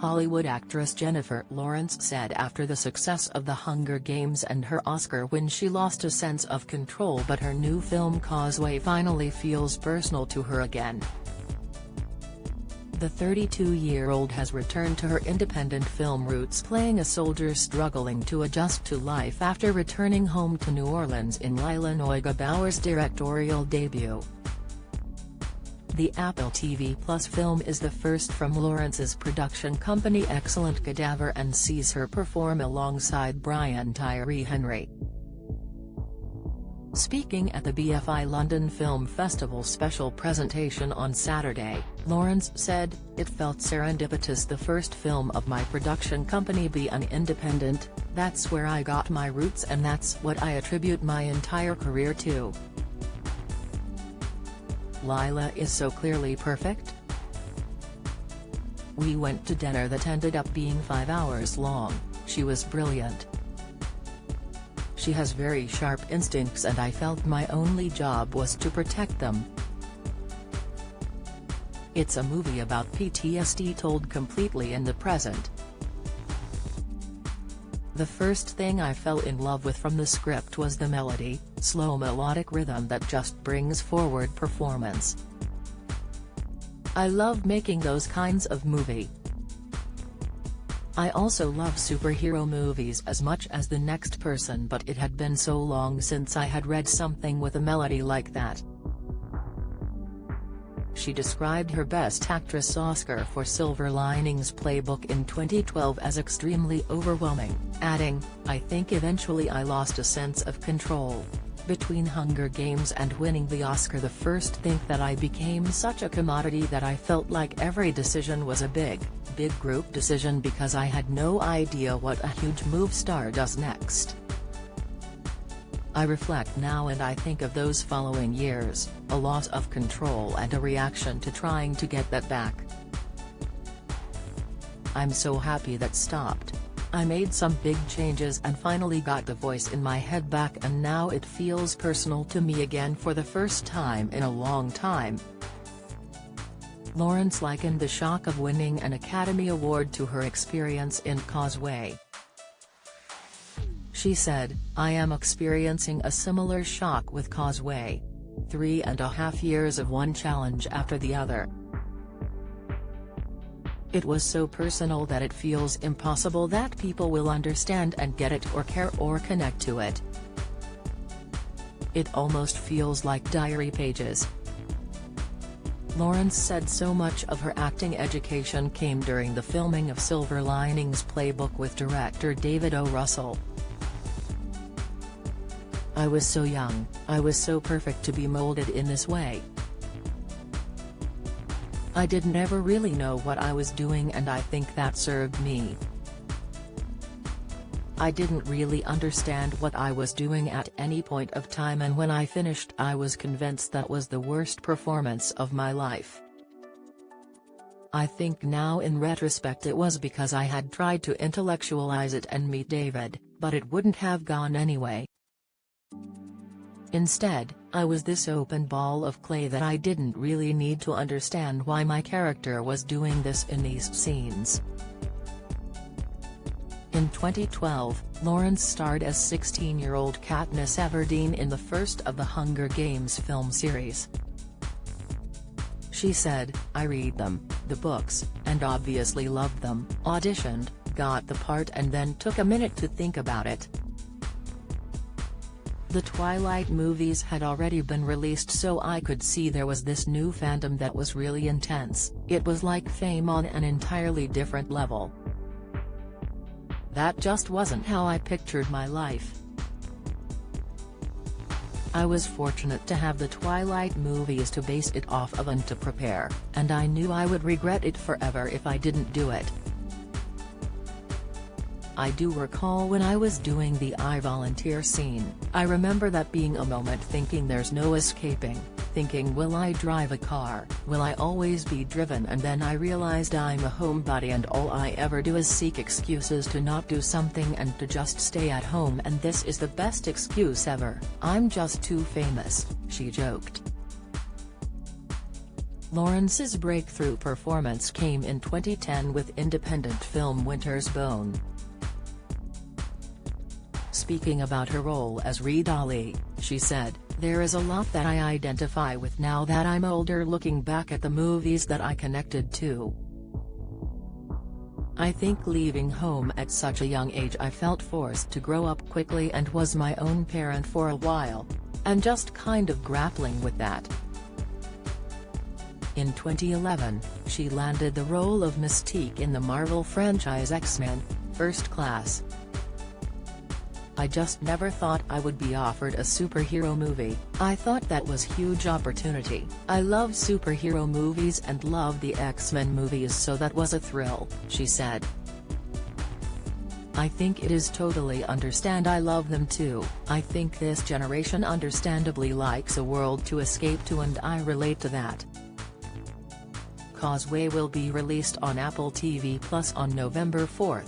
Hollywood actress Jennifer Lawrence said after the success of The Hunger Games and her Oscar win she lost a sense of control, but her new film Causeway finally feels personal to her again. The 32-year-old has returned to her independent film roots, playing a soldier struggling to adjust to life after returning home to New Orleans in Lila Noga Bauer's directorial debut. The Apple TV Plus film is the first from Lawrence's production company Excellent Cadaver and sees her perform alongside Brian Tyree Henry. Speaking at the BFI London Film Festival special presentation on Saturday, Lawrence said, "It felt serendipitous, the first film of my production company be an independent, that's where I got my roots and that's what I attribute my entire career to. Lila is so clearly perfect. We went to dinner that ended up being 5 hours long, she was brilliant. She has very sharp instincts and I felt my only job was to protect them. It's a movie about PTSD told completely in the present. The first thing I fell in love with from the script was the melody, slow melodic rhythm that just brings forward performance. I love making those kinds of movie. I also love superhero movies as much as the next person, but it had been so long since I had read something with a melody like that." She described her Best Actress Oscar for Silver Linings Playbook in 2012 as extremely overwhelming, adding, "I think eventually I lost a sense of control. Between Hunger Games and winning the Oscar, the first thing that I became such a commodity that I felt like every decision was a big group decision because I had no idea what a huge move star does next. I reflect now and I think of those following years, a loss of control and a reaction to trying to get that back. I'm so happy that stopped. I made some big changes and finally got the voice in my head back, and now it feels personal to me again for the first time in a long time." Lawrence likened the shock of winning an Academy Award to her experience in Causeway. She said, "I am experiencing a similar shock with Causeway. 3.5 years of one challenge after the other. It was so personal that it feels impossible that people will understand and get it or care or connect to it. It almost feels like diary pages." Lawrence said so much of her acting education came during the filming of Silver Linings Playbook with director David O. Russell. "I was so young, I was so perfect to be molded in this way. I didn't ever really know what I was doing and I think that served me. I didn't really understand what I was doing at any point of time, and when I finished I was convinced that was the worst performance of my life. I think now in retrospect it was because I had tried to intellectualize it and meet David, but it wouldn't have gone anyway. Instead, I was this open ball of clay that I didn't really need to understand why my character was doing this in these scenes." In 2012, Lawrence starred as 16-year-old Katniss Everdeen in the first of the Hunger Games film series. She said, "I read them, the books, and obviously loved them, auditioned, got the part and then took a minute to think about it. The Twilight movies had already been released, so I could see there was this new fandom that was really intense. It was like Fame on an entirely different level. That just wasn't how I pictured my life. I was fortunate to have the Twilight movies to base it off of and to prepare, and I knew I would regret it forever if I didn't do it. I do recall when I was doing the I Volunteer scene, I remember that being a moment thinking there's no escaping, thinking will I drive a car, will I always be driven, and then I realized I'm a homebody and all I ever do is seek excuses to not do something and to just stay at home, and this is the best excuse ever, I'm just too famous," she joked. Lawrence's breakthrough performance came in 2010 with independent film Winter's Bone. Speaking about her role as Reed Ali, she said, "There is a lot that I identify with now that I'm older, looking back at the movies that I connected to. I think leaving home at such a young age, I felt forced to grow up quickly and was my own parent for a while. And just kind of grappling with that." In 2011, she landed the role of Mystique in the Marvel franchise X-Men: First Class. "I just never thought I would be offered a superhero movie. I thought that was huge opportunity. I love superhero movies and love the X-Men movies, so that was a thrill," she said. "I think it is totally understand I love them too. I think this generation understandably likes a world to escape to, and I relate to that." Causeway will be released on Apple TV+ on November 4.